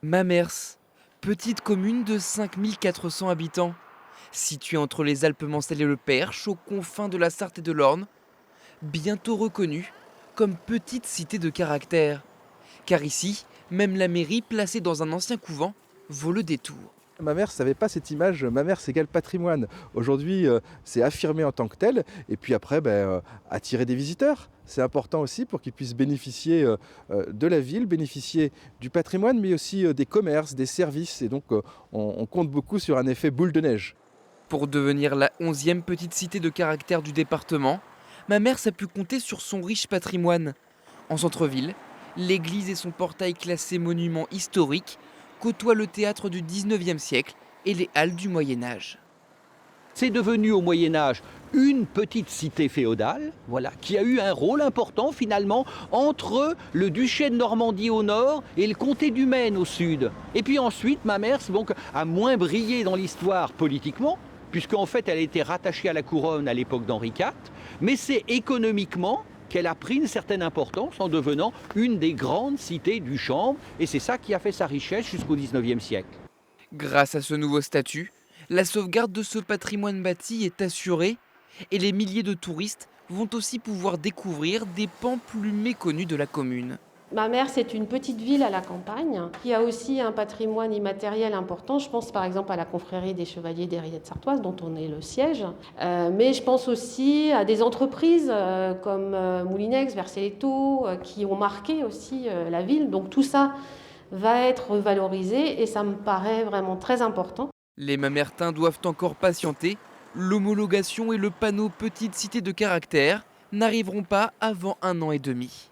Mamers, petite commune de 5400 habitants, située entre les Alpes-Manselles et le Perche, aux confins de la Sarthe et de l'Orne, bientôt reconnue comme petite cité de caractère. Car ici, même la mairie, placée dans un ancien couvent, vaut le détour. Mamers n'avait pas cette image, Mamers égale patrimoine. Aujourd'hui, c'est affirmé en tant que tel et puis après, attirer des visiteurs. C'est important aussi pour qu'ils puissent bénéficier, de la ville, bénéficier du patrimoine, mais aussi, des commerces, des services et donc, on compte beaucoup sur un effet boule de neige. Pour devenir la 11e petite cité de caractère du département, Mamers a pu compter sur son riche patrimoine. En centre-ville, l'église et son portail classé monument historique côtoient le théâtre du 19e siècle et les halles du Moyen Âge. C'est devenu au Moyen Âge une petite cité féodale, voilà, qui a eu un rôle important finalement entre le duché de Normandie au nord et le comté du Maine au sud. Et puis ensuite, Mamers donc, a moins brillé dans l'histoire politiquement, puisqu'en fait elle était rattachée à la couronne à l'époque d'Henri IV, mais c'est économiquement qu'elle a pris une certaine importance en devenant une des grandes cités du Chambre, et c'est ça qui a fait sa richesse jusqu'au 19e siècle. Grâce à ce nouveau statut, la sauvegarde de ce patrimoine bâti est assurée et les milliers de touristes vont aussi pouvoir découvrir des pans plus méconnus de la commune. Mamers, c'est une petite ville à la campagne qui a aussi un patrimoine immatériel important. Je pense par exemple à la confrérie des Chevaliers des Rillettes Sartoises, dont on est le siège. Mais je pense aussi à des entreprises comme Moulinex, Vercelletto, qui ont marqué aussi la ville. Donc tout ça va être valorisé et ça me paraît vraiment très important. Les Mamertins doivent encore patienter. L'homologation et le panneau petite cité de caractère n'arriveront pas avant 1 an et demi.